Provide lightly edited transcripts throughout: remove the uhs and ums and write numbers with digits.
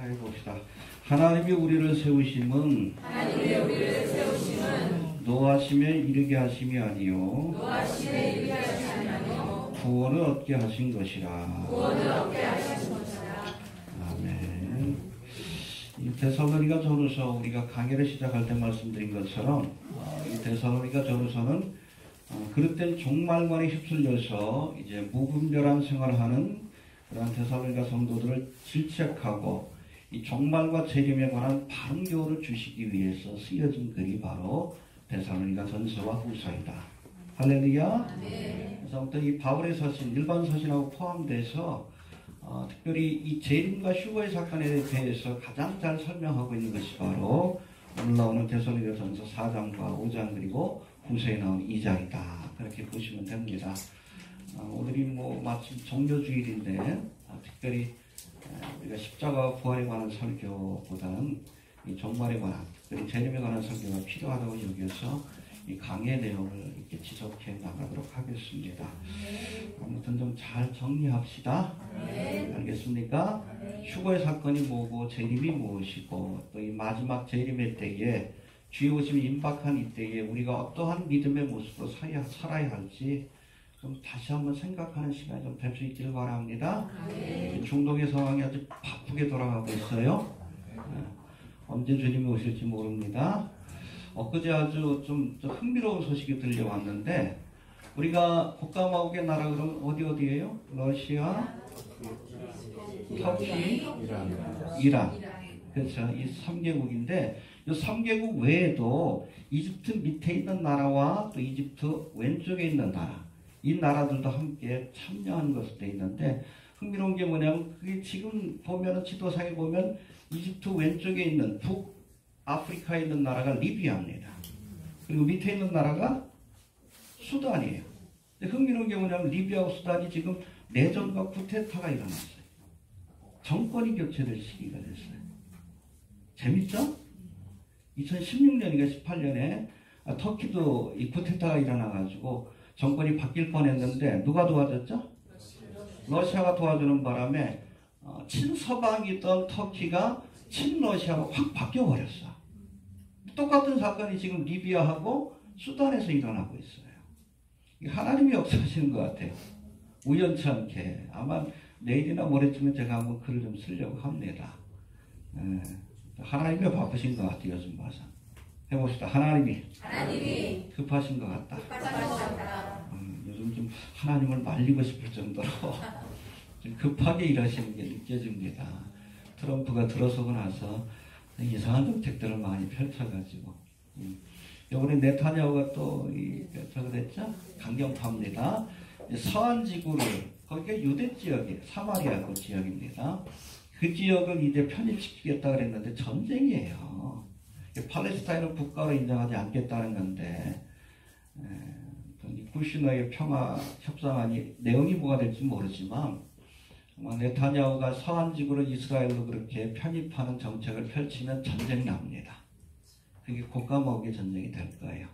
해봅시다. 하나님이 우리를 세우심은 노하심에 이르게 하심이 아니요 구원을 얻게 하신 것이라. 아멘. 이 데살로니가 전후서 우리가 강의를 시작할 때 말씀드린 것처럼 이 데살로니가 전후서는 그릇된 종말관에 휩쓸려서 이제 무분별한 생활하는 그런 데살로니가 성도들을 질책하고 이 종말과 재림에 관한 바른 교훈을 주시기 위해서 쓰여진 글이 바로 데살로니가 전서와 후서이다. 할렐루야. 네. 그래서 아무튼 이 바울의 서신, 일반 서신하고 포함돼서 특별히 이 재림과 휴거의 사건에 대해서 가장 잘 설명하고 있는 것이 바로 오늘 나오는 데살로니가 전서 4장과 5장 그리고 후서에 나온 2장이다. 그렇게 보시면 됩니다. 오늘이 마침 종료주일인데 특별히 우리가 십자가와 부활에 관한 설교보다는 이 종말에 관한, 특별히 재림에 관한 설교가 필요하다고 여겨서 이 강의 내용을 이렇게 지속해 나가도록 하겠습니다. 아무튼 좀 잘 정리합시다. 알겠습니까? 휴거의 사건이 뭐고 재림이 무엇이고 또 이 마지막 재림의 때에 주의 오심이 임박한 이때에 우리가 어떠한 믿음의 모습으로 살아야 할지 좀 다시 한번 생각하는 시간이 좀 될 수 있기를 바랍니다. 중동의 상황이 아주 바쁘게 돌아가고 있어요. 언제 주님이 오실지 모릅니다. 엊그제 아주 좀 흥미로운 소식이 들려왔는데 우리가 국가마옥의 나라 그러면 어디예요? 러시아, 터키, 이란. 그렇죠. 이 3개국인데 이 3개국 외에도 이집트 밑에 있는 나라와 또 이집트 왼쪽에 있는 나라 이 나라들도 함께 참여한 것으로 되어 있는데 흥미로운 게 뭐냐면 그게 지금 보면은 지도상에 보면 이집트 왼쪽에 있는 북아프리카에 있는 나라가 리비아입니다. 그리고 밑에 있는 나라가 수단이에요. 근데 흥미로운 게 뭐냐면 리비아와 수단이 지금 내전과 쿠데타가 일어났어요. 정권이 교체될 시기가 됐어요. 재밌죠? 2016년인가 18년에 터키도 이 쿠데타가 일어나가지고 정권이 바뀔 뻔했는데 누가 도와줬죠? 러시아가 도와주는 바람에 친서방이던 터키가 친러시아가 확 바뀌어버렸어. 똑같은 사건이 지금 리비아하고 수단에서 일어나고 있어요. 하나님이 역사하시는 것 같아요. 우연치 않게. 아마 내일이나 모레쯤에 제가 한번 글을 좀 쓰려고 합니다. 하나님이 바쁘신 것 같아요. 요즘 봐서. 해봅시다. 하나님이 급하신 것 같다. 요즘 좀 하나님을 말리고 싶을 정도로 좀 급하게 일하시는 게 느껴집니다. 트럼프가 들어서고 나서 이상한 정책들을 많이 펼쳐가지고 이번에 네타냐후가 또 그랬죠? 강경파입니다. 서한 지구를 거기가 유대 지역이에요. 사마리아 그 지역입니다. 그 지역을 이제 편입시키겠다 그랬는데 전쟁이에요. 팔레스타인을 국가로 인정하지 않겠다는 건데 구시너의 평화 협상안이 내용이 뭐가 될지 모르지만 네타냐후가 서한 지구를 이스라엘로 그렇게 편입하는 정책을 펼치면 전쟁이 납니다. 그게 국가마옥의 전쟁이 될 거예요.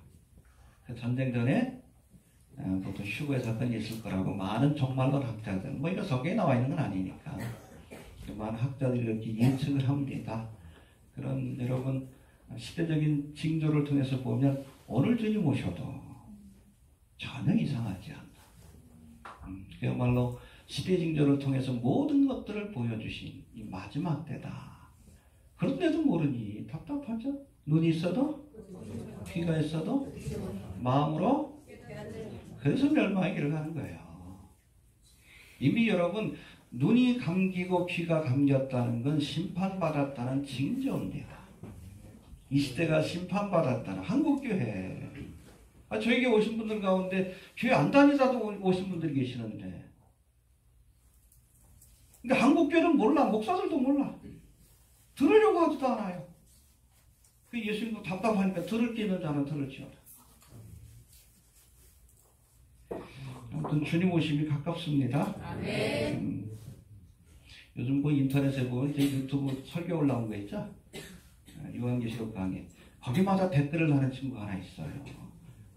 그 전쟁 전에 보통 휴거의 사건이 있을 거라고 많은 종말론 학자들, 이거 성경에 나와 있는 건 아니니까 많은 학자들이 이렇게 예측을 합니다. 그런 여러분 시대적인 징조를 통해서 보면 오늘 주님 오셔도 전혀 이상하지 않다. 그야말로 시대 징조를 통해서 모든 것들을 보여주신 이 마지막 때다. 그런데도 모르니 답답하죠? 눈이 있어도 귀가 있어도 마음으로 그래서 멸망의 길을 가는 거예요. 이미 여러분 눈이 감기고 귀가 감겼다는 건 심판받았다는 징조입니다. 이 시대가 심판받았다는 한국교회 저에게 오신 분들 가운데 교회 안 다니다도 오신 분들이 계시는데 근데 한국교회는 몰라. 목사들도 몰라. 들으려고 하지도 않아요. 그 예수님도 답답하니까 들을 게 있는 자는 들을지어다. 아무튼 주님 오심이 가깝습니다. 요즘 인터넷에 보면 이제 유튜브 설교 올라온 거 있죠? 요한계시록 강의. 거기마다 댓글을 하는 친구가 하나 있어요.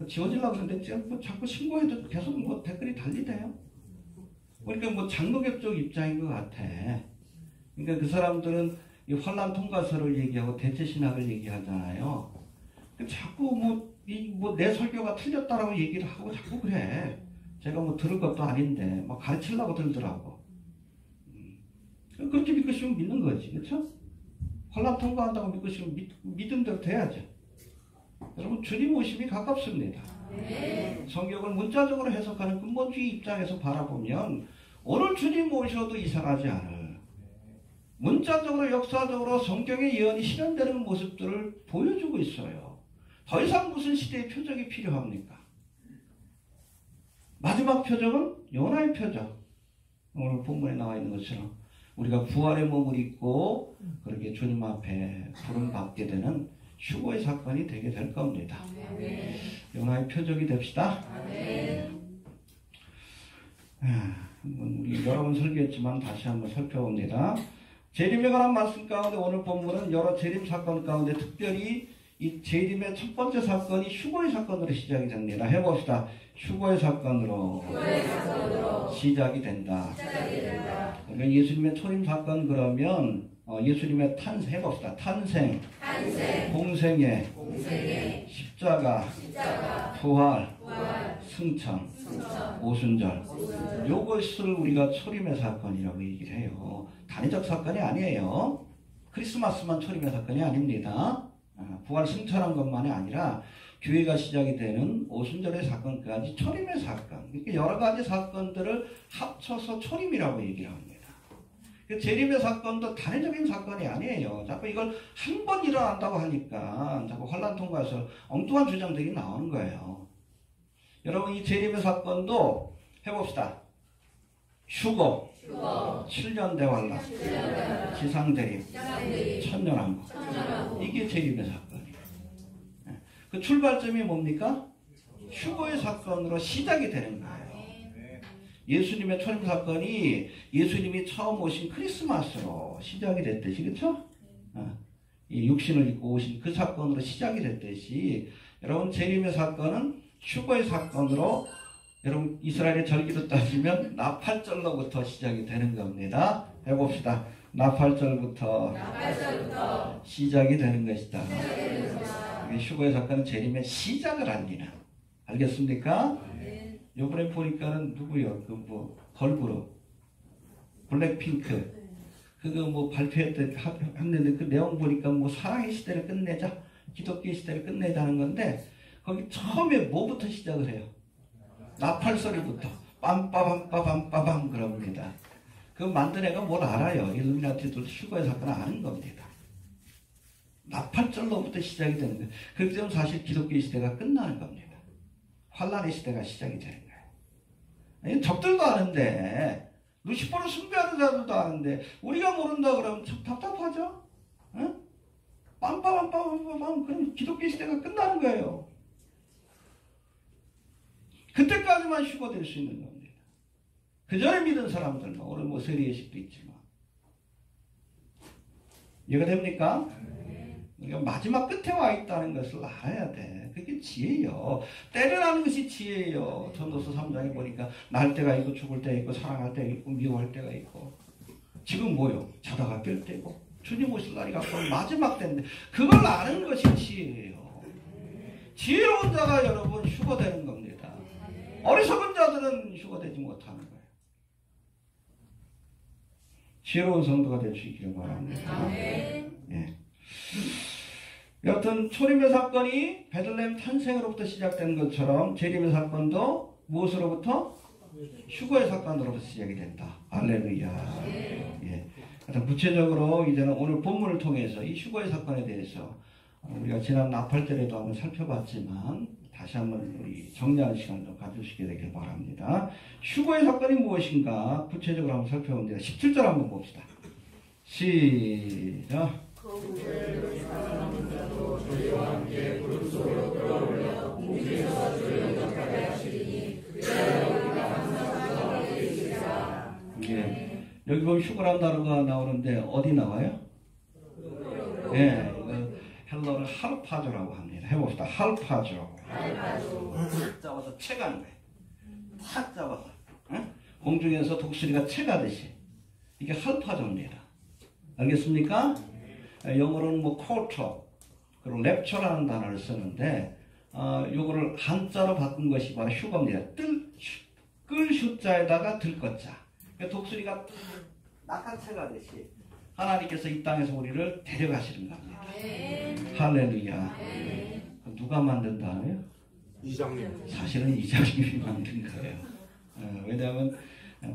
지워지려고 그러는데 자꾸 신고해도 계속 댓글이 달리대요. 그러니까 장로교 쪽 입장인 것 같아. 그러니까 그 사람들은 이 환란 통과서를 얘기하고 대체신학을 얘기하잖아요. 자꾸 내 설교가 틀렸다라고 얘기를 하고 자꾸 그래. 제가 뭐 들을 것도 아닌데 막 가르치려고 들더라고. 그렇게 믿고 싶으면 믿는 거지, 그렇죠? 환란 통과한다고 믿고 싶으면 믿은 대로 돼야죠. 여러분, 주님 오심이 가깝습니다. 성경을 문자적으로 해석하는 근본주의 입장에서 바라보면 오늘 주님 오셔도 이상하지 않을, 문자적으로 역사적으로 성경의 예언이 실현되는 모습들을 보여주고 있어요. 더 이상 무슨 시대의 표적이 필요합니까? 마지막 표적은 요나의 표적. 오늘 본문에 나와 있는 것처럼 우리가 부활의 몸을 입고 그렇게 주님 앞에 부름 받게 되는 휴거의 사건이 되게 될 겁니다. 요나의 표적이 됩시다. 우리 여러 번 설교했지만 다시 한번 살펴봅니다. 재림에 관한 말씀 가운데 오늘 본문은 여러 재림 사건 가운데 특별히 이 재림의 첫 번째 사건이 휴거의 사건으로 시작이 됩니다. 해봅시다. 휴거의 사건으로 시작이 된다. 그러니까 예수님의 초림 사건 그러면 예수님의 탄생 해봅시다. 탄생, 공생애, 십자가, 부활, 승천, 오순절. 요것을 우리가 초림의 사건이라고 얘기를 해요. 단위적 사건이 아니에요. 크리스마스만 초림의 사건이 아닙니다. 부활 승천한 것만이 아니라 교회가 시작이 되는 오순절의 사건까지 초림의 사건. 이렇게 여러 가지 사건들을 합쳐서 초림이라고 얘기를 합니다. 재림의 사건도 단회적인 사건이 아니에요. 자꾸 이걸 한 번 일어난다고 하니까 자꾸 환란 통과해서 엉뚱한 주장들이 나오는 거예요. 여러분, 이 재림의 사건도 해봅시다. 휴거, 7년 대환란, 지상대림, 천년왕국. 이게 재림의 사건이에요. 그 출발점이 뭡니까? 휴거의 사건으로 시작이 되는 거예요. 예수님의 초림 사건이 예수님이 처음 오신 크리스마스로 시작이 됐듯이, 그렇죠? 이 육신을 입고 오신 그 사건으로 시작이 됐듯이 여러분, 재림의 사건은 휴거의 사건으로 여러분 이스라엘의 절기로 따지면 나팔절로부터 시작이 되는 겁니다. 해봅시다. 나팔절부터 시작이 되는 것이다. 휴거의 사건은 재림의 시작을 알리는. 알겠습니까? 요번에 보니까는 누구요? 걸그룹 블랙핑크 그거 발표했는데 그 내용 보니까 사랑의 시대를 끝내자, 기독교의 시대를 끝내자는 건데 거기 처음에 뭐부터 시작을 해요? 나팔소리부터 빰빠밤빠밤빠밤 그럽니다. 그 만든 애가 뭘 알아요? 일루미나티도 휴거의 사건을 아는 겁니다. 나팔절로부터 시작이 되는 거예요. 그렇기 때문에 사실 기독교의 시대가 끝나는 겁니다. 환란의 시대가 시작이 되는 거예요. 아니, 적들도 아는데, 루시퍼를 숭배하는 자들도 아는데 우리가 모른다 그러면 참 답답하죠? 응? 빰빠밤빠밤빠밤 그럼 기독교 시대가 끝나는 거예요. 그때까지만 휴거될 수 있는 겁니다. 그 전에 믿은 사람들은 오늘 세례예식도 있지만 이해가 됩니까? 우리가 마지막 끝에 와 있다는 것을 알아야 돼. 그게 지혜예요. 때려라는 것이 지혜예요. 전도서 3장에 보니까 날 때가 있고 죽을 때가 있고 사랑할 때가 있고 미워할 때가 있고 지금 뭐요? 자다가 깰 때고 주님 오실 날이 가까운 마지막 때인데 그걸 아는 것이 지혜예요. 지혜로운 자가 여러분 휴거되는 겁니다. 어리석은 자들은 휴거되지 못하는 거예요. 지혜로운 성도가 될 수 있기를 바랍니다. 예. 여튼 초림의 사건이 베들레헴 탄생으로부터 시작된 것처럼 재림의 사건도 무엇으로부터? 휴거의 사건으로부터 시작이 된다. 할렐루야. 예. 구체적으로 이제는 오늘 본문을 통해서 이 휴거의 사건에 대해서 우리가 지난 나팔절에도 한번 살펴봤지만 다시 한번 우리 정리하는 시간을 좀 가지시게 되길 바랍니다. 휴거의 사건이 무엇인가 구체적으로 한번 살펴봅니다. 17절 한번 봅시다. 시작. 예. 여기 보면 휴거란 단어가 나오는데 어디 나와요? 예, 헬러를 할파조라고 합니다. 해봅시다. 할파조. 탁 잡아서 채가는 거예요. 탁 잡아서. 응? 공중에서 독수리가 채가듯이. 이게 할파조입니다. 알겠습니까? 영어로는 뭐 쿼터, 그리고 랩처라는 단어를 쓰는데, 요거를 한자로 바꾼 것이 바로 휴거입니다. 끌 휴자에다가 들것자. 그러니까 독수리가 낙하채가 되시 하나님께서 이 땅에서 우리를 데려가시는 겁니다. 할렐루야. 누가 만든 다음에요? 이장님. 사실은 이장님이 만든 거예요. 왜냐하면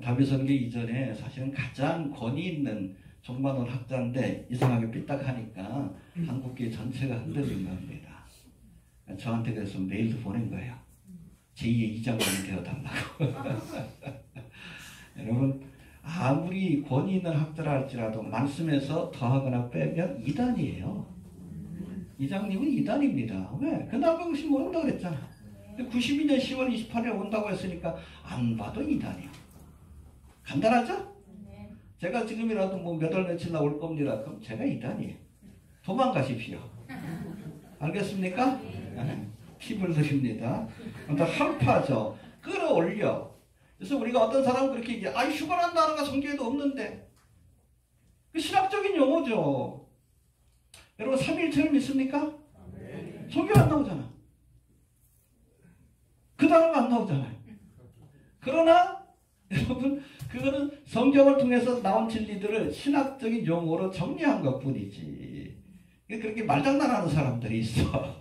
다비선교 이전에 사실은 가장 권위 있는 종반원 학자인데 이상하게 삐딱하니까 한국교회 전체가 흔들린 겁니다. 저한테 그래서 메일도 보낸 거예요. 제2의 이장님이 되어달라고. 여러분, 아무리 권위 있는 학자라 할지라도 말씀에서 더하거나 빼면 이단이에요. 이장님은 이단입니다. 왜? 그날 보고 싶으면 온다고 그랬잖아. 92년 10월 28일에 온다고 했으니까 안 봐도 이단이요. 간단하죠? 제가 지금이라도 뭐 몇 월 며칠 나 올 겁니다. 그럼 제가 이단이에요. 도망가십시오. 알겠습니까? 팁을 드립니다. 아무튼 한파죠. 끌어올려. 그래서 우리가 어떤 사람은 그렇게 얘기해. 휴거란 단어가 성경에도 없는데. 그 신학적인 용어죠. 여러분 3일체를 믿습니까? 성경에 안 나오잖아. 그 단어가 안 나오잖아요. 그러나 여러분 그거는 성경을 통해서 나온 진리들을 신학적인 용어로 정리한 것뿐이지. 그렇게 말장난하는 사람들이 있어.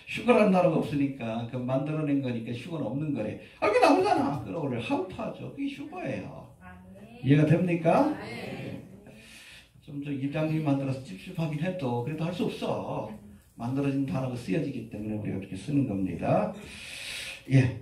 휴거란 단어가 없으니까 그 만들어낸 거니까 휴거는 없는 거래. 그게 나오잖아. 끌어올려. 한파죠. 그게 휴거예요. 이해가 됩니까? 좀 입장님이 만들어서 찝찝하긴 해도 그래도 할 수 없어. 만들어진 단어가 쓰여지기 때문에 우리가 그렇게 쓰는 겁니다. 예.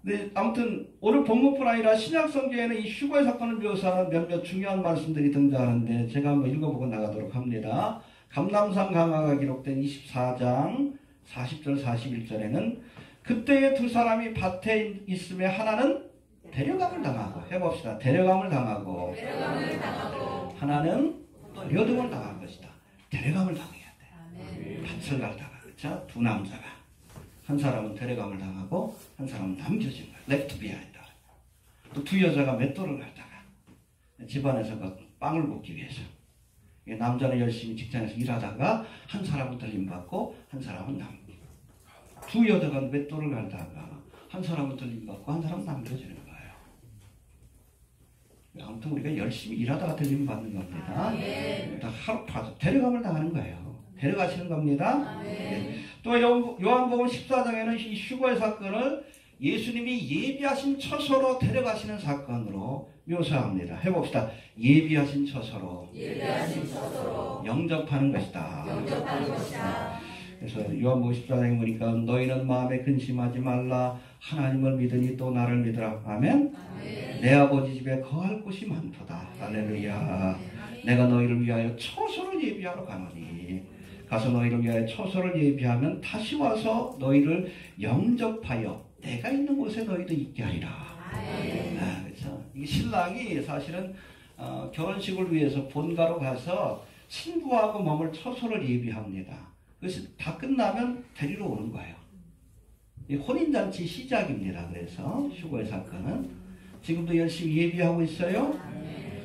네, 아무튼 오늘 본문뿐 아니라 신약 성경에는 이 휴거의 사건을 묘사하는 몇몇 중요한 말씀들이 등장하는데 제가 한번 읽어보고 나가도록 합니다. 감람산 강화가 기록된 24장 40절 41절에는 그때의 두 사람이 밭에 있음에 하나는 데려감을 당하고 해봅시다. 데려감을 당하고 하나는 버려둠을 당한 것이다. 데려감을 당해야 돼. 밭을 갈다가 그렇죠? 두 남자가 한 사람은 데려감을 당하고 한 사람은 남겨진 거야. left behind. 또 두 여자가 맷돌을 갈다가 집안에서 그 빵을 굽기 위해서 남자는 열심히 직장에서 일하다가 한 사람은 들림받고 한 사람은 두 여자가 맷돌을 갈다가 한 사람은 들림받고 한 사람은 남겨지는 거예요. 아무튼 우리가 열심히 일하다가 들림받는 겁니다. 하루 파서 데려감을 당하는 거예요. 데려가시는 겁니다. 또 요한복음 14장에는 이 휴거의 사건을 예수님이 예비하신 처소로 데려가시는 사건으로 묘사합니다. 해봅시다. 예비하신 처소로 영접하는 것이다. 그래서 요한복음 14장에 보니까 너희는 마음에 근심하지 말라. 하나님을 믿으니 또 나를 믿으라. 아멘. 내 아버지 집에 거할 곳이 많도다. 할렐루야. 내가 너희를 위하여 처소를 예비하러 가노니 가서 너희를 위하여 처소를 예비하면 다시 와서 너희를 영접하여 내가 있는 곳에 너희도 있게 하리라. 그래서 이 신랑이 사실은 결혼식을 위해서 본가로 가서 친구하고 머물 처소를 예비합니다. 그것이 다 끝나면 데리러 오는 거예요. 이 혼인잔치 시작입니다. 그래서 휴거의 사건은 지금도 열심히 예비하고 있어요.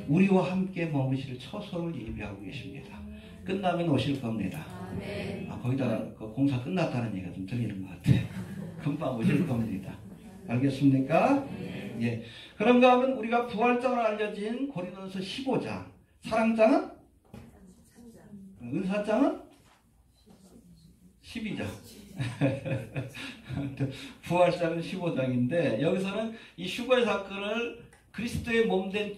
우리와 함께 머무실 처소를 예비하고 계십니다. 끝나면 오실 겁니다. 거기다 그 공사 끝났다는 얘기가 좀 들리는 것 같아요. 금방 오실 겁니다. 알겠습니까? 예. 그런가 하면 우리가 부활장으로 알려진 고린도서 15장. 사랑장은? 은사장은? 12장. 부활장은 15장인데 여기서는 이 휴거의 사건을 그리스도의 몸된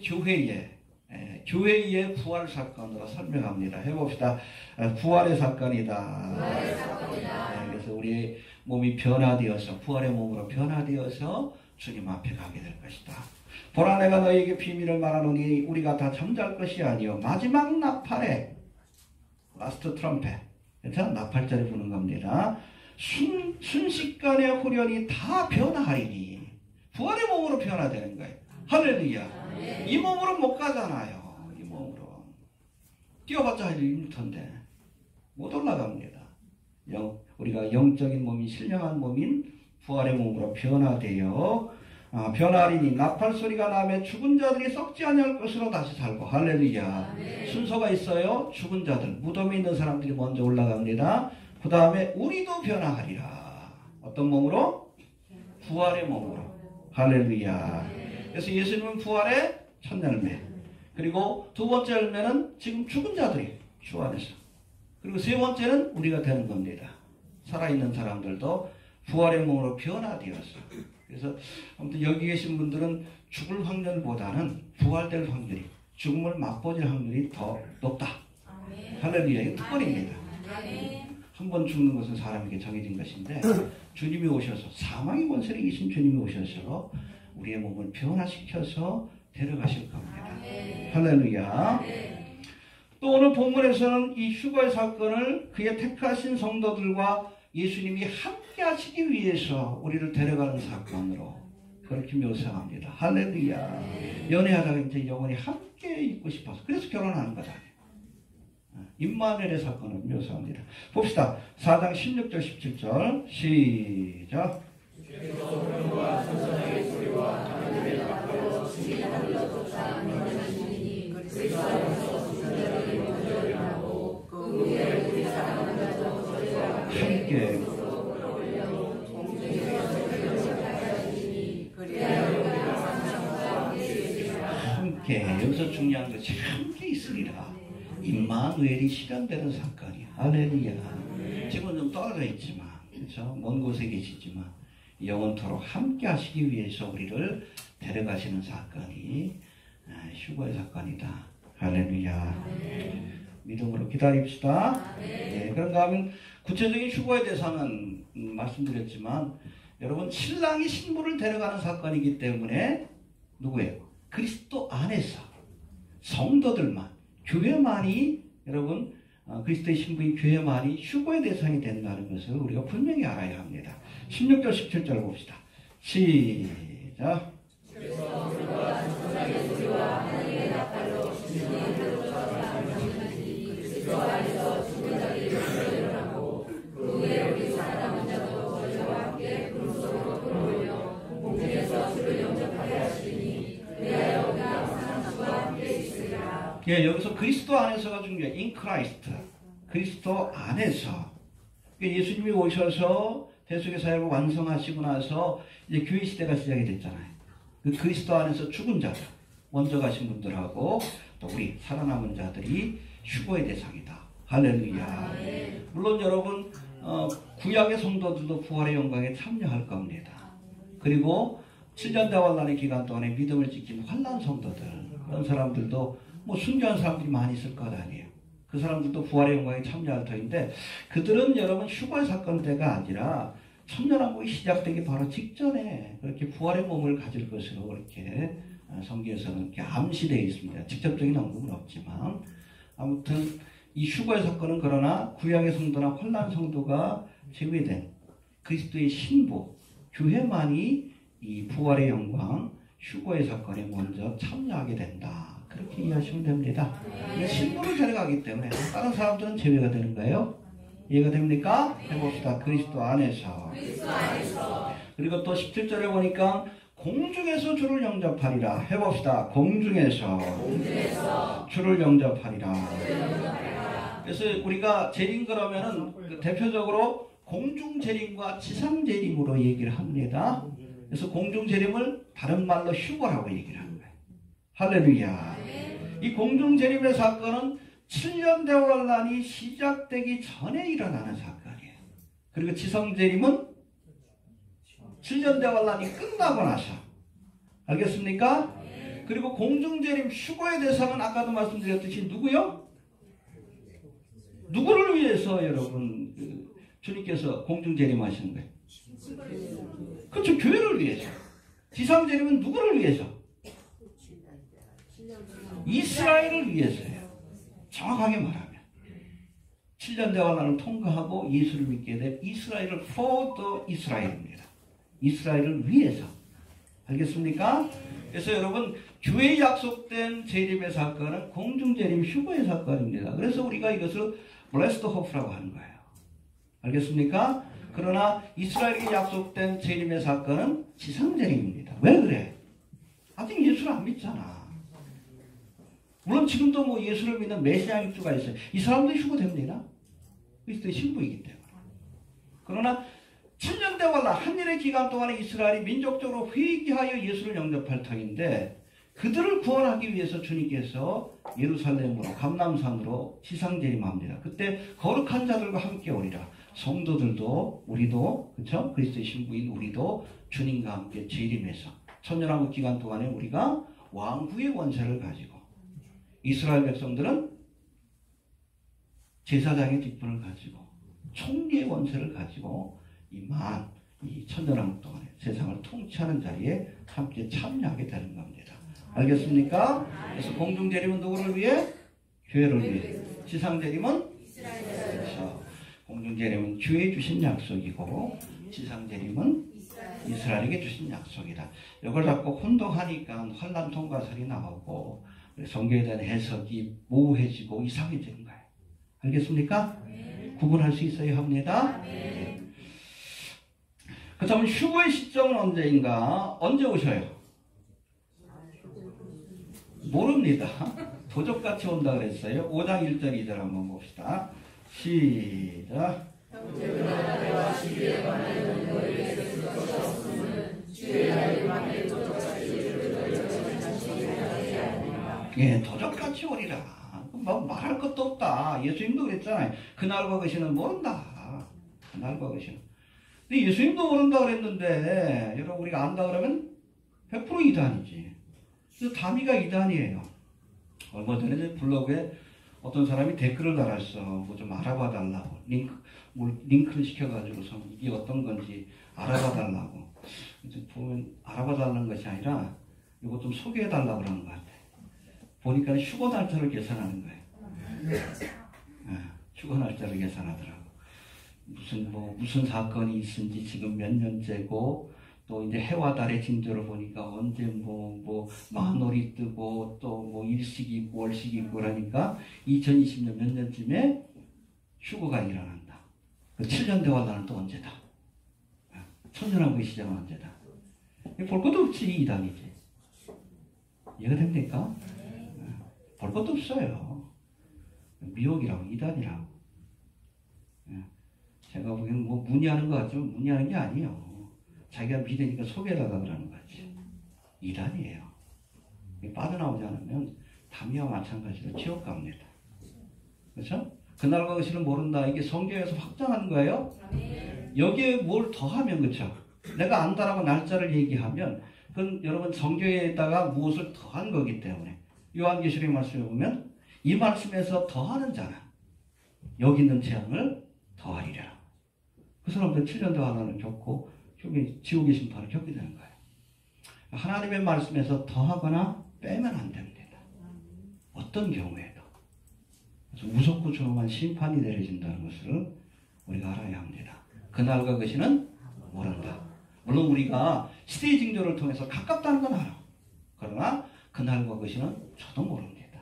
교회의 부활 사건으로 설명합니다. 해봅시다. 부활의 사건이다. 그래서 우리의 몸이 변화되어서 부활의 몸으로 변화되어서 주님 앞에 가게 될 것이다. 보라 내가 너희에게 비밀을 말하노니 우리가 다 잠잘 것이 아니요 마지막 나팔에 라스트 트럼펫 나팔자를 부는 겁니다. 순식간에 호련이 다 변화하리니 부활의 몸으로 변화되는 거예요. 할렐루야. 이 몸으로 못 가잖아요. 이 몸으로 뛰어봤자 1m인데 못 올라갑니다. 우리가 영적인 몸이 신령한 몸인 부활의 몸으로 변화되어 변하리니 나팔 소리가 나며 죽은 자들이 썩지 아니할 것으로 다시 살고. 할렐루야. 순서가 있어요. 죽은 자들, 무덤에 있는 사람들이 먼저 올라갑니다. 그 다음에 우리도 변화하리라. 어떤 몸으로? 부활의 몸으로. 할렐루야. 그래서 예수님은 부활의 첫 열매, 그리고 두 번째 열매는 지금 죽은 자들이 주 안에서, 그리고 세 번째는 우리가 되는 겁니다. 살아있는 사람들도 부활의 몸으로 변화되어서. 그래서 아무튼 여기 계신 분들은 죽을 확률보다는 부활될 확률이, 죽음을 맛보질 확률이 더 높다. 할렐루야. 이거 특권입니다. 한 번 죽는 것은 사람에게 정해진 것인데 주님이 오셔서, 사망의 권세를 이기신 주님이 오셔서 우리의 몸을 변화시켜서 데려가실 겁니다. 할렐루야. 또 오늘 본문에서는 이 휴거의 사건을 그의 택하신 성도들과 예수님이 함께 하시기 위해서 우리를 데려가는 사건으로 그렇게 묘사합니다. 할렐루야. 연애하다가 이제 영원히 함께 있고 싶어서, 그래서 결혼하는 거다. 임마누엘의 사건을 묘사합니다. 봅시다. 4장 16절 17절 시작. 함께 여기서 중요한 것이 함께 있으리라. 임마누엘이 실현되는 사건이야. 할렐루야. 지금은 좀 떨어져 있지만, 그렇죠? 먼 곳에 계시지만 영원토록 함께 하시기 위해서 우리를 데려가시는 사건이 휴거의 사건이다. 할렐루야. 믿음으로 기다립시다. 네, 그런가 하면 구체적인 휴거의 대상은 말씀드렸지만, 여러분, 신랑이 신부를 데려가는 사건이기 때문에 누구예요? 그리스도 안에서 성도들만, 교회만이, 여러분, 그리스도의 신부인 교회만이 휴거의 대상이 된다는 것을 우리가 분명히 알아야 합니다. 16절 17절 봅시다. 시작. 예, 여기서 그리스도 안에서가 중요해요. In Christ. 그리스도 안에서. 예수님이 오셔서 대속의 사역을 완성하시고 나서 이제 교회 시대가 시작이 됐잖아요. 그 그리스도 안에서 죽은 자들, 먼저 가신 분들하고 또 우리 살아남은 자들이 휴거의 대상이다. 할렐루야. 물론 여러분, 구약의 성도들도 부활의 영광에 참여할 겁니다. 그리고 7년 대환란의 기간 동안에 믿음을 지킨 환난 성도들, 그런 사람들도 뭐 순교한 사람들이 많이 있을 것 아니에요. 그 사람들도 부활의 영광에 참여할 터인데, 그들은 여러분 휴거의 사건 때가 아니라 천년왕국이 시작되기 바로 직전에 그렇게 부활의 몸을 가질 것으로 그렇게 성경에서는 이렇게 암시되어 있습니다. 직접적인 언급은 없지만, 아무튼 이 휴거의 사건은 그러나 구약의 성도나 환난 성도가 제외된 그리스도의 신부, 교회만이 이 부활의 영광, 휴거의 사건에 먼저 참여하게 된다. 그렇게 이해하시면 됩니다. 신부를 데려가기 때문에 다른 사람들은 제외가 되는 거예요. 이해가 됩니까? 해봅시다. 그리스도 안에서. 그리고 또 17절에 보니까 공중에서 주를 영접하리라. 해봅시다. 공중에서 주를 영접하리라. 그래서 우리가 재림 그러면은 대표적으로 공중 재림과 지상 재림으로 얘기를 합니다. 그래서 공중 재림을 다른 말로 휴거라고 얘기를 하는 거예요. 할렐루야. 이 공중 재림의 사건은 7년 대환란이 시작되기 전에 일어나는 사건이에요. 그리고 지상 재림은 7년 대환란이 끝나고 나서. 알겠습니까? 그리고 공중 재림 휴거의 대상은 아까도 말씀드렸듯이 누구요? 누구를 위해서 여러분 주님께서 공중 재림하시는 거예요? 그렇죠. 교회를 위해서. 지상 재림은 누구를 위해서? 이스라엘을 위해서예요. 정확하게 말하면 7년 대환란을 통과하고 예수를 믿게 된 이스라엘을 for the 이스라엘입니다. 이스라엘을 위해서. 알겠습니까? 그래서 여러분, 교회에 약속된 재림의 사건은 공중재림 휴거의 사건입니다. 그래서 우리가 이것을 blessed hope라고 하는 거예요. 알겠습니까? 그러나 이스라엘에게 약속된 재림의 사건은 지상재림입니다. 왜 그래? 아직 예수를 안 믿잖아. 물론 지금도 뭐 예수를 믿는 메시아 입주가 있어요. 이 사람도 휴거됩니다. 그리스도의 신부이기 때문에. 그러나 7년 대환란 한일의 기간 동안에 이스라엘이 민족적으로 회개하여 예수를 영접할 터인데 그들을 구원하기 위해서 주님께서 예루살렘으로 감람산으로 지상재림합니다. 그때 거룩한 자들과 함께 오리라. 성도들도 우리도 그렇죠? 그리스도의 신부인 우리도 주님과 함께 재림해서 천년왕국 기간 동안에 우리가 왕후의 권세를 가지고 이스라엘 백성들은 제사장의 직분을 가지고 총리의 권세를 가지고 이 천년왕국 동안에 세상을 통치하는 자리에 함께 참여하게 되는 겁니다. 알겠습니까? 그래서 공중재림은 누구를 위해? 교회를 위해. 지상재림은? 그렇죠. 공중재림은 주에 주신 약속이고 지상재림은 이스라엘에게 주신 약속이다. 이걸 자꾸 혼동하니까 환란 통과설이 나오고 성경에 대한 해석이 모호해지고 이상해지는 거예요. 알겠습니까? 구분할 수 있어야 합니다. 그렇다면 휴거의 시점은 언제인가? 언제 오셔요? 모릅니다. 도적같이 온다 그랬어요. 5장 1절 2절 한번 봅시다. 시작. 예, 도적같이 오리라. 뭐 말할 것도 없다. 예수님도 그랬잖아요. 그날과 그 시는 모른다. 그날과 그 시는. 근데 예수님도 모른다 그랬는데 여러분 우리가 안다 그러면 100% 이단이지. 그래서 다미가 이단이에요. 얼마 전에 블로그에 어떤 사람이 댓글을 달았어. 뭐 좀 알아봐 달라고. 링크를 시켜가지고서 이게 어떤 건지 알아봐 달라고. 보면 알아봐 달라는 것이 아니라 이거 좀 소개해 달라고 그러는 것 같아. 보니까 휴거 날짜를 계산하는 거예요. 휴거 날짜를 계산하더라고. 무슨 사건이 있은지 지금 몇 년째고 또 이제 해와 달의 징조를 보니까 언제 만월이 뜨고 또 일식이 있고 월식이 있고 그러니까 2020년 몇 년쯤에 휴거가 일어난다. 그 7년 대환란은 또 언제다. 천년왕국의 시작은 언제다. 볼 것도 없지 이단이지. 이해가 됩니까? 볼 것도 없어요. 미혹이라고 이단이라고. 제가 보기에는 문의하는 것 같지만 문의하는 게 아니에요. 자기가 믿으니까 소개해달라 그러는 거지. 이단이에요. 빠져나오지 않으면 담이와 마찬가지로 지옥 갑니다. 그렇죠? 그날과 그 시는 모른다. 이게 성경에서 확정한 거예요. 여기에 뭘 더하면 그렇죠? 내가 안다라고 날짜를 얘기하면 그건 여러분 성경에다가 무엇을 더한 거기 때문에 요한계시록의 말씀에 보면 이 말씀에서 더하는 자는 여기 있는 재앙을 더하리라. 그 사람들 7년 대환란을 겪고 지옥의 심판을 겪게 되는 거예요. 하나님의 말씀에서 더하거나 빼면 안 됩니다. 어떤 경우에도. 그래서 무섭고 조용한 심판이 내려진다는 것을 우리가 알아야 합니다. 그날과 그 시는 모른다. 물론 우리가 시대의 징조를 통해서 가깝다는 건 알아. 그러나 그날과 그 시는 저도 모릅니다.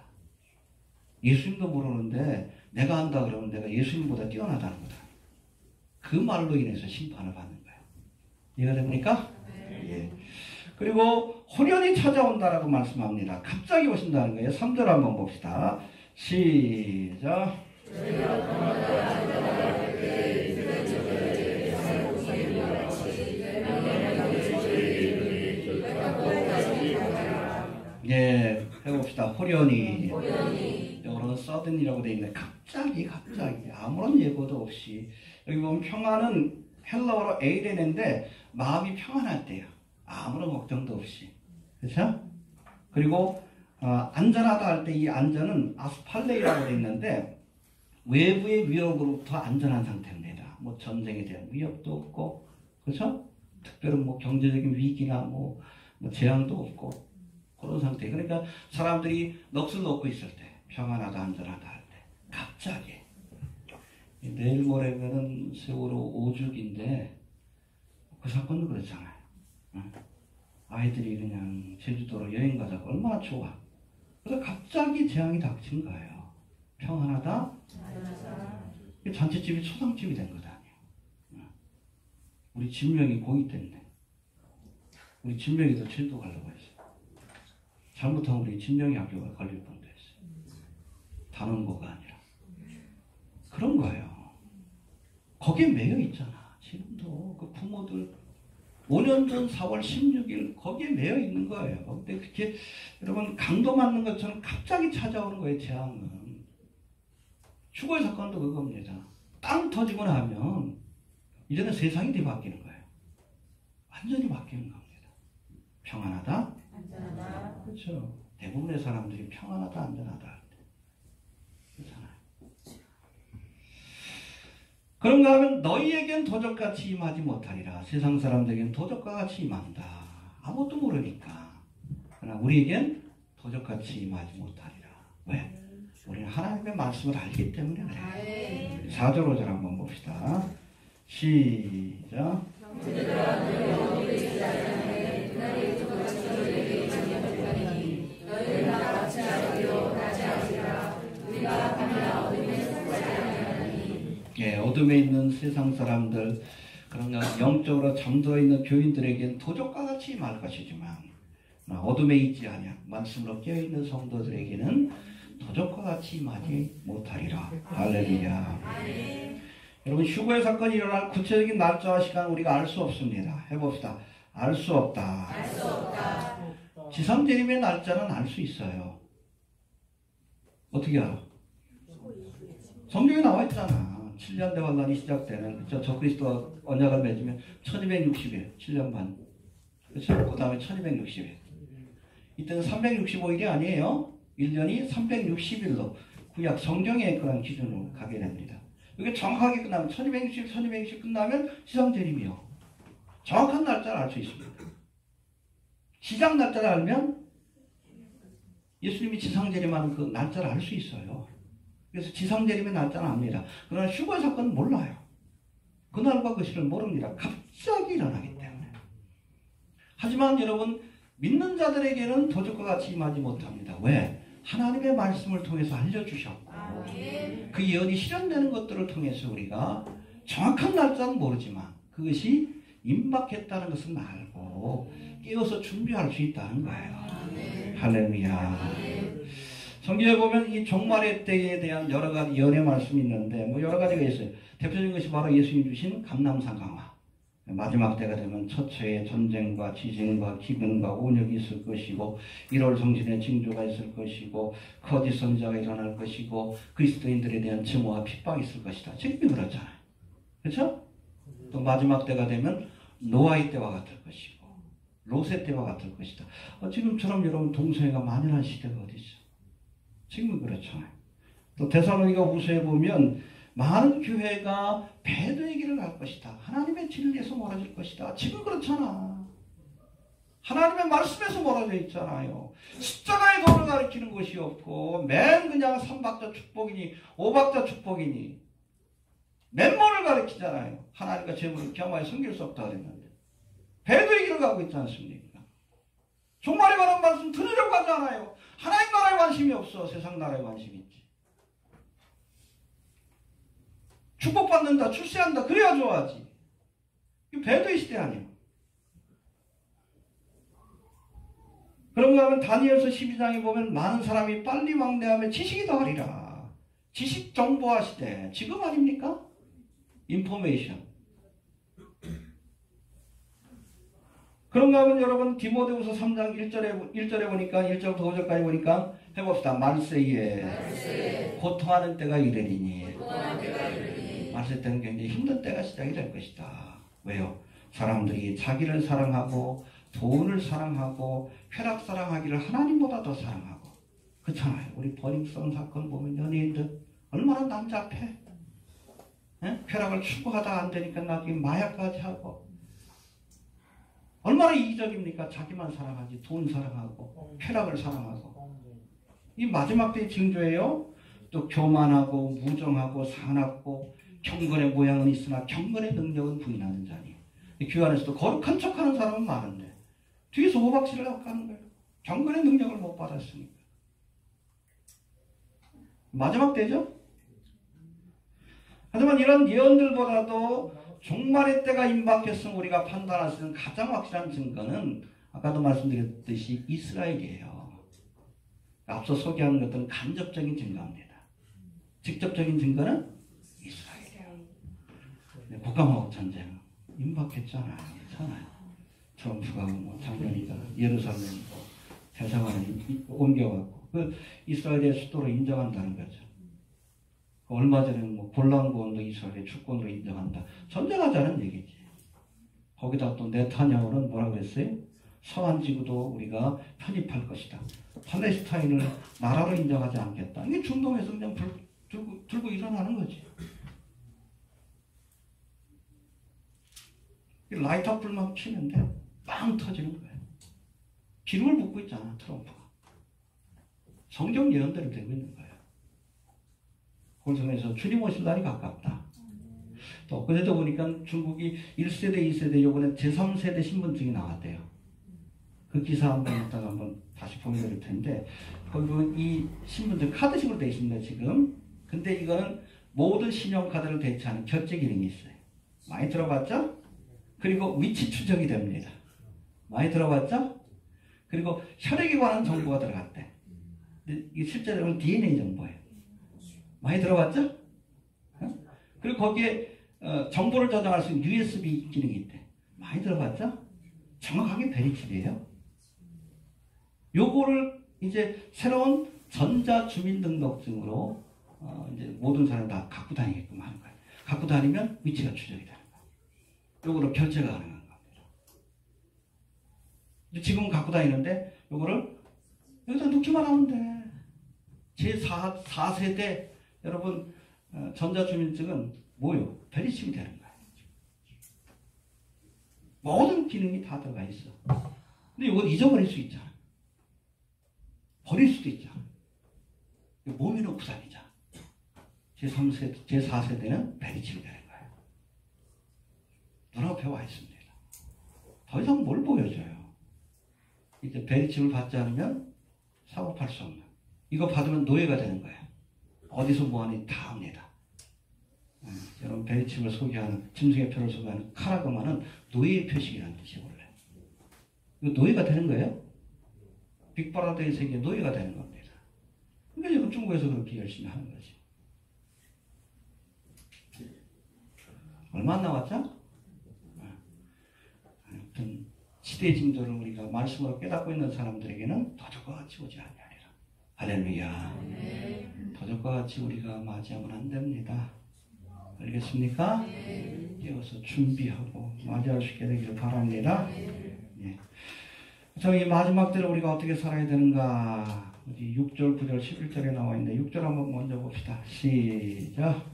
예수님도 모르는데 내가 안다 그러면 내가 예수님보다 뛰어나다는 거다. 그 말로 인해서 심판을 받는 거예요. 이해가 됩니까? 예. 그리고 호련히 찾아온다라고 말씀합니다. 갑자기 오신다는 거예요. 3절 한번 봅시다. 시작. 예, 해봅시다. 호련히. 영어로는 sudden이라고 되어 있는데 갑자기 아무런 예고도 없이. 여기 보면 평안은 헬라어로 에이레인데 마음이 평안할 때요. 아무런 걱정도 없이. 그렇죠? 그리고 안전하다 할 때 이 안전은 아스팔레이라고 되어 있는데 외부의 위협으로부터 안전한 상태입니다. 뭐 전쟁에 대한 위협도 없고, 그렇죠? 특별한 뭐 경제적인 위기나 뭐 재앙도 없고 그런 상태. 그러니까 사람들이 넋을 놓고 있을 때 평안하다 안전하다 할 때 갑자기 내일 모레면은 세월호 5주기인데 그 사건도 그렇잖아요. 아이들이 그냥 제주도로 여행 가자고 얼마나 좋아. 그래서 갑자기 재앙이 닥친 거예요. 평안하다? 잔치집이 초상집이 된 것 아니에요. 우리 진명이 고이 때문에. 우리 진명이도 제주도 가려고 했어요. 잘못하면 우리 진명이 학교가 걸릴 뻔도 했어요. 단원고가 아니라. 그런 거예요. 거기에 매여 있잖아. 지금도 그 부모들 5년 전 4월 16일 거기에 매여 있는 거예요. 근데 그렇게 여러분 강도 맞는 것처럼 갑자기 찾아오는 거예요. 재앙은. 추구의 사건도 그겁니다. 땅 터지고 나면 이제는 세상이 뒤바뀌는 거예요. 완전히 바뀌는 겁니다. 평안하다? 안전하다. 그렇죠. 대부분의 사람들이 평안하다, 안전하다. 그렇잖아요. 그런가 하면 너희에겐 도적같이 임하지 못하리라. 세상 사람들에겐 도적과 같이 임한다. 아무것도 모르니까. 그러나 우리에겐 도적같이 임하지 못하리라. 왜? 우리는 하나님의 말씀을 알기 때문에 그래요. 4절 5절 한번 봅시다. 시작. 예, 어둠에 있는 세상 사람들, 그러나 영적으로 잠들어 있는 교인들에게는 도적과 같이 임할 것이지만, 어둠에 있지 아니야 말씀으로 깨어 있는 성도들에게는 도적과 같이 임하지 못하리라. 할렐루야. 여러분, 휴거의 사건이 일어날 구체적인 날짜와 시간 우리가 알 수 없습니다. 해봅시다. 알 수 없다. 지상재림의 날짜는 알 수 있어요. 어떻게 알아? 성경에 나와 있잖아. 7년 대환란이 시작되는, 저 그리스도와 언약을 맺으면 1260일, 7년 반. 그렇죠? 그 다음에 1260일. 이때는 365일이 아니에요. 1년이 360일로 구약 성경의 그런 기준으로 가게 됩니다. 이게 정확하게 끝나면 1260 끝나면 지상재림이요. 정확한 날짜를 알 수 있습니다. 시작 날짜를 알면 예수님이 지상재림하는 그 날짜를 알 수 있어요. 그래서 지상재림의 날짜는 압니다. 그러나 휴거의 사건은 몰라요. 그날과 그 시를 모릅니다. 갑자기 일어나기 때문에. 하지만 여러분, 믿는 자들에게는 도적과 같이 임하지 못합니다. 왜? 하나님의 말씀을 통해서 알려주셨고 그 예언이 실현되는 것들을 통해서 우리가 정확한 날짜는 모르지만 그것이 임박했다는 것은 알고 깨어서 준비할 수 있다는 거예요. 할렐루야. 성경에 보면 이 종말의 때에 대한 여러 가지 예언의 말씀이 있는데 뭐 여러 가지가 있어요. 대표적인 것이 바로 예수님 주신 감람산 강화. 마지막 때가 되면 처처에 전쟁과 지진과 기근과 온역이 있을 것이고 1월 성신의 징조가 있을 것이고 거짓 선지자가 일어날 것이고 그리스도인들에 대한 증오와 핍박이 있을 것이다. 지금이 그렇잖아요. 그렇죠? 또 마지막 때가 되면 노아의 때와 같을 것이고 롯의 때와 같을 것이다. 지금처럼 여러분 동성애가 만연한 시대가 어디 있어? 지금은 그렇잖아요. 또 데살로니가 후서에 보면 많은 교회가 배도의 길을 갈 것이다. 하나님의 진리에서 멀어질 것이다. 지금 그렇잖아. 하나님의 말씀에서 멀어져 있잖아요. 십자가의 도를 가리키는 것이 없고 맨 그냥 3박자 축복이니 5박자 축복이니 맨모를 가리키잖아요. 하나님과 재물을 겸하여 섬길 수 없다 그랬는데 배도의 길을 가고 있지 않습니까? 종말에 관한 말씀 들으려고 하지 않아요. 하나님 나라에 관심이 없어. 세상 나라에 관심이 있지. 축복받는다, 출세한다, 그래야 좋아하지. 이거 배도의 시대 아니에요. 그런가 하면 다니엘서 12장에 보면 많은 사람이 빨리 왕래하며 지식이 더하리라. 지식 정보화 시대. 지금 아닙니까? 인포메이션. 그런가 하면 여러분 디모데후서 3장 1절에 보니까 1절부터 5절까지 보니까 해봅시다. 말세에 고통하는 때가 이르리니. 말세 때는 굉장히 힘든 때가 시작이 될 것이다. 왜요? 사람들이 자기를 사랑하고 돈을 사랑하고 쾌락 사랑하기를 하나님보다 더 사랑하고 그렇잖아요. 우리 버닝썬 사건 보면 연예인들 얼마나 남잡해. 쾌락을 추구하다 안 되니까 나중에 마약까지 하고 얼마나 이기적입니까? 자기만 사랑하지 돈 사랑하고 쾌락을 사랑하고 이 마지막 때의 징조예요. 또 교만하고 무정하고 사납고 경건의 모양은 있으나 경건의 능력은 부인하는 자니. 교회 안에서도 거룩한 척하는 사람은 많은데 뒤에서 호박질을 하고 가는 거예요. 경건의 능력을 못 받았으니까. 마지막 때죠. 하지만 이런 예언들보다도 종말의 때가 임박했음 우리가 판단할 수 있는 가장 확실한 증거는 아까도 말씀드렸듯이 이스라엘이에요. 앞서 소개한 것들은 간접적인 증거입니다. 직접적인 증거는 이스라엘이에요. 국가마법 전쟁 임박했잖아요. 트럼프가 장면이가 예루살렘 대사관을 옮겨갖고 그 이스라엘의 수도로 인정한다는 거죠. 얼마 전에 골란고원도 이스라엘의 주권으로 인정한다. 전쟁하자는 얘기지. 거기다 또 네타냐후는 뭐라고 했어요? 서한 지구도 우리가 편입할 것이다. 팔레스타인을 나라로 인정하지 않겠다. 이게 중동에서 그냥 들고 일어나는 거지. 라이터 불만 피는데 빵 터지는 거예요. 기름을 붓고 있잖아, 트럼프가. 성경 예언대로 되고 있는 거예요. 그래서 주님 오실 날이 가깝다. 또 그래도 보니까 중국이 1세대, 2세대, 이번에 제3세대 신분증이 나왔대요. 그 기사 한번 이따가 한번 다시 보여드릴 텐데, 거기 보면 이 신분증 카드식으로 되어 있습니다, 지금. 근데 이거는 모든 신용카드를 대체하는 결제 기능이 있어요. 많이 들어봤죠? 그리고 위치 추적이 됩니다. 많이 들어봤죠? 그리고 혈액에 관한 정보가 들어갔대. 이게 실제로는 DNA 정보예요. 많이 들어봤죠? 그리고 거기에 정보를 저장할 수 있는 USB 기능이 있대. 많이 들어봤죠? 정확하게 베리칩이에요. 요거를 이제 새로운 전자주민등록증으로 이제 모든 사람이 다 갖고 다니게끔 하는 거예요. 갖고 다니면 위치가 추적이 되는 거예요. 요거로 결제가 가능한 겁니다. 지금은 갖고 다니는데 요거를 여기다 넣기만 하면 돼. 제4세대 여러분 전자주민증은 뭐요? 베리칩이 되는 거예요. 모든 기능이 다 들어가 있어. 근데 이건 잊어버릴 수 있잖아. 버릴 수도 있잖아. 몸이 놓고 다니자. 제3세대, 제4세대는 베리칩이 되는 거예요. 눈앞에 와 있습니다. 더 이상 뭘 보여줘요? 이제 베리칩을 받지 않으면 사고팔 수 없는. 이거 받으면 노예가 되는 거예요. 어디서 뭐하니 다 합니다. 여러분 베리칩을 소개하는 짐승의 표를 소개하는 카라그마는 노예의 표식이라는 뜻이 원래. 이거 노예가 되는 거예요. 빅브라더의 세계에 노예가 되는 겁니다. 그러니까 지금 중국에서 그렇게 열심히 하는 거지. 얼마 안 남았죠? 아무튼 시대의 징조를 우리가 말씀으로 깨닫고 있는 사람들에게는 도적과 같이 오지 아니하리라. 할렐루야. 도적과 같이 우리가 맞이하면 안 됩니다. 알겠습니까? 깨어서 준비하고 맞이할 수 있게 되기를 바랍니다. 예. 이 마지막 때를 우리가 어떻게 살아야 되는가? 어디 6절, 9절, 11절에 나와 있는데 6절 한번 먼저 봅시다. 시작.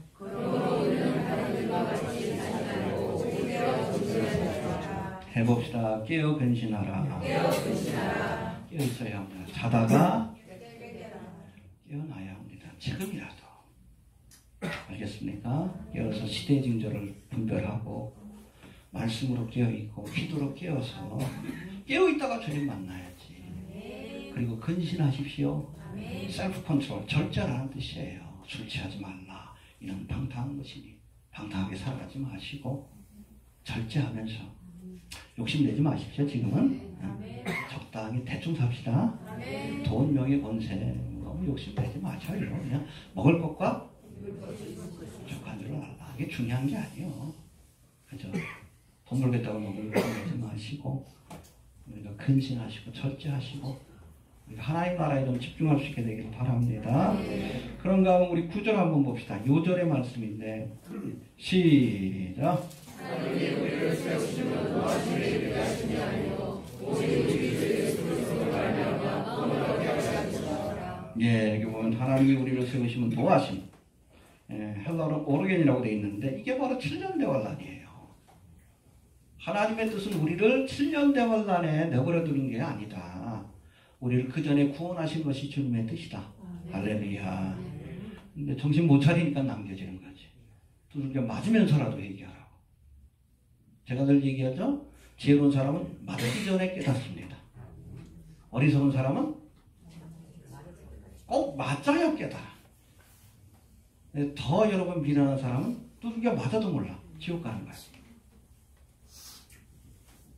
해봅시다. 깨어 근신하라. 깨어 있어야 합니다. 자다가 깨어나야 합니다. 지금이라도. 알겠습니까? 깨어서 시대의 징조를 분별하고 말씀으로 깨어있고 기도로 깨어서 깨어있다가 주님 만나야지. 그리고 근신하십시오. 셀프 컨트롤, 절제라는 뜻이에요. 술 취하지 말라. 이는 방탕한 것이니 방탕하게 살아가지 마시고 절제하면서 욕심내지 마십시오. 지금은 적당히 대충 삽시다. 돈, 명예, 권세 너무 욕심내지 마셔요. 그냥 먹을 것과 부족한 줄 알라. 이게 중요한 게 아니에요. 그죠? 돈 벌겠다고 너무 욕심내지 마시고 우리가 근신하시고 절제하시고 우리가 하나님 나라에 좀 집중할 수 있게 되기를 바랍니다. 그런가 하면 우리 9절 한번 봅시다. 요절의 말씀인데 시작. 예, 여기 보면 하나님이 우리를 세우시면 노하심. 예, 헬라어는 오르겐이라고 되어 있는데 이게 바로 7년 대환란이에요. 하나님의 뜻은 우리를 7년 대환란에 내버려 두는 게 아니다. 우리를 그 전에 구원하신 것이 주님의 뜻이다. 할렐루야. 근데 정신 못 차리니까 남겨지는 거지. 두들겨 맞으면서라도 얘기하라고. 제가 늘 얘기하죠. 지혜로운 사람은 맞기 전에 깨닫습니다. 어리석은 사람은 꼭 맞아야 깨달아. 더 여러분 미련한 사람은 두들겨 맞아도 몰라. 지옥 가는 거야.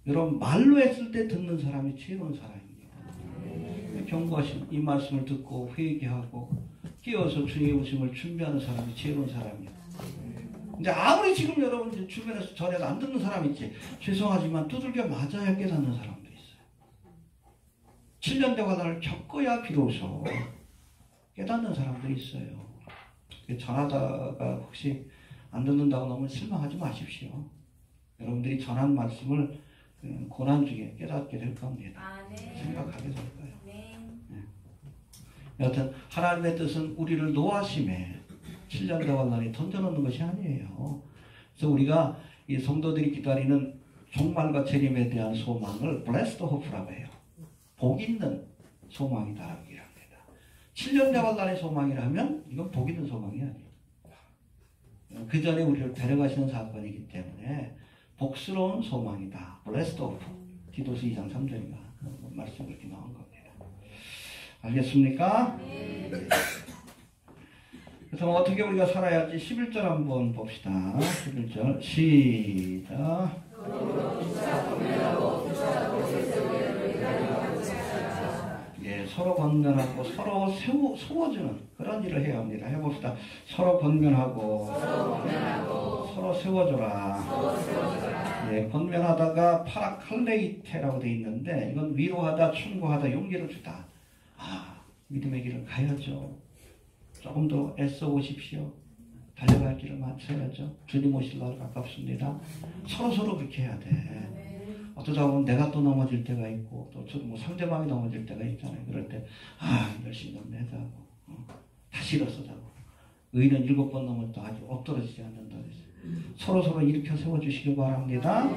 여러분 말로 했을 때 듣는 사람이 지혜로운 사람입니다. 경고하신 이 말씀을 듣고 회개하고 깨어서 주의 오심을 준비하는 사람이 지혜로운 사람이에요. 근데 아무리 지금 여러분 주변에서 전에도 안 듣는 사람 있지. 죄송하지만 두들겨 맞아야 깨닫는 사람도 있어요. 7년 대화단을 겪어야 비로소 깨닫는 사람들이 있어요. 전하다가 혹시 안 듣는다고 너무 실망하지 마십시오. 여러분들이 전한 말씀을 고난 중에 깨닫게 될 겁니다. 생각하게 될 거예요. 여하튼 하나님의 뜻은 우리를 노하심에 7년 대환란에 던져놓는 것이 아니에요. 그래서 우리가 이 성도들이 기다리는 종말과 재림에 대한 소망을 blessed hope라고 해요. 복 있는 소망이다라고 얘기합니다. 7년 대환란의 소망이라면 이건 복 있는 소망이 아니에요. 그 전에 우리를 데려가시는 사건이기 때문에 복스러운 소망이다. blessed hope. 디도서 2장 3절인가 말씀 그렇게 나온 겁니다. 알겠습니까? 그래서 어떻게 우리가 살아야 할지 11절 한번 봅시다. 11절 시작. 예, 서로 권면하고 서로 세워주는 그런 일을 해야 합니다. 해봅시다. 서로 권면하고 서로 세워줘라. 예, 권면하다가 파라칼레이테라고 되어 있는데 이건 위로하다, 충고하다, 용기를 주다. 믿음의 길을 가야죠. 조금 더 애써 보십시오. 달려갈 길을 맞춰야죠. 주님 오실 날 가깝습니다. 서로 그렇게 해야 돼. 어쩌다 보면 내가 또 넘어질 때가 있고 또 뭐 상대방이 넘어질 때가 있잖아요. 그럴 때 열심히 좀 내자고 다시 일어서자고. 의인은 7번 넘어도 아주 엎드러지지 않는다 그랬어요. 서로 일으켜 세워주시기 바랍니다.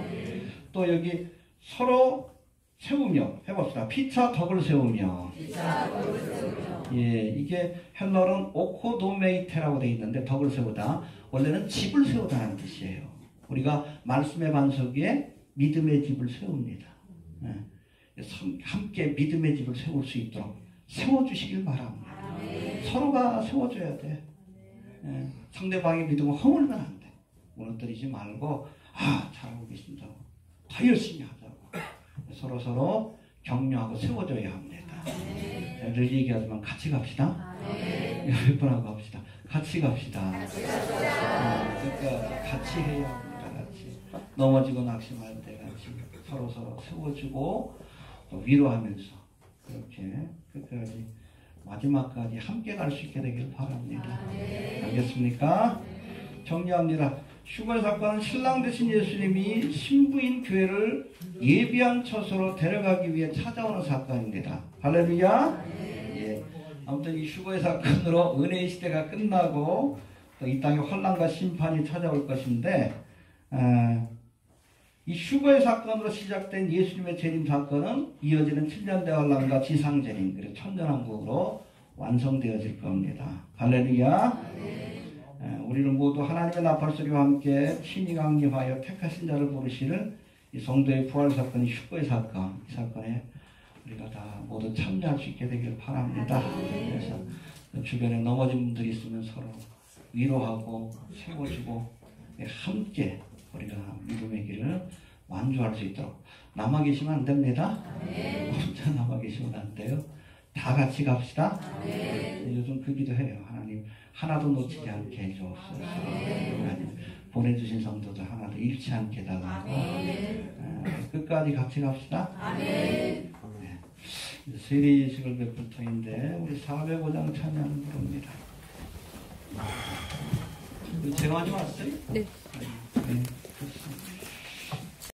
또 여기 서로 세우며 해봅시다. 피차 덕을 세우며. 예, 이게 헬러는 오코도메이테라고 되어 있는데 덕을 세우다. 원래는 집을 세우다는 뜻이에요. 우리가 말씀의 반석 위에 믿음의 집을 세웁니다. 예, 함께 믿음의 집을 세울 수 있도록 세워주시길 바랍니다. 서로가 세워줘야 돼. 예, 상대방의 믿음을 허물면 안 돼. 무너뜨리지 말고 잘하고 계신다고 더 열심히 하자고. 서로 격려하고 세워줘야 합니다. 늘 얘기하지만 같이 갑시다. 몇 번 하고 갑시다. 같이 갑시다. 그러니까 같이 해야 합니다. 같이 넘어지고 낙심할 때 같이 서로 세워주고 위로하면서 그렇게 끝까지 마지막까지 함께 갈 수 있게 되길 바랍니다. 알겠습니까? 정리합니다. 슈거의 사건은 신랑 되신 예수님이 신부인 교회를 예비한 처소로 데려가기 위해 찾아오는 사건입니다. 할렐루야. 예. 아무튼 이 슈거의 사건으로 은혜의 시대가 끝나고 또 이 땅에 환난과 심판이 찾아올 것인데 이 슈거의 사건으로 시작된 예수님의 재림 사건은 이어지는 7년대 환난과 지상재림 그리고 천년왕국으로 완성되어질 겁니다. 할렐루야. 우리는 모두 하나님의 나팔소리와 함께 신이 강림하여 택하신 자를 부르시는 이 성도의 부활 사건이 슈거의 사건, 이 사건에 우리가 다 모두 참여할 수 있게 되기를 바랍니다. 그래서 주변에 넘어진 분들이 있으면 서로 위로하고 세워주고 함께 우리가 믿음의 길을 완주할 수 있도록 남아 계시면 안 됩니다. 혼자 남아 계시면 안 돼요. 다 같이 갑시다. 요즘 그 기도해요. 하나님 하나도 놓치지 않게 해주옵소서. 하나님 보내주신 성도들 하나도 잃지 않게 해달라고. 끝까지 같이 갑시다. 네. 세례식을 베풀 터인데 우리 405장 찬양 부릅니다. 제가 하지 마세요? 네. 네.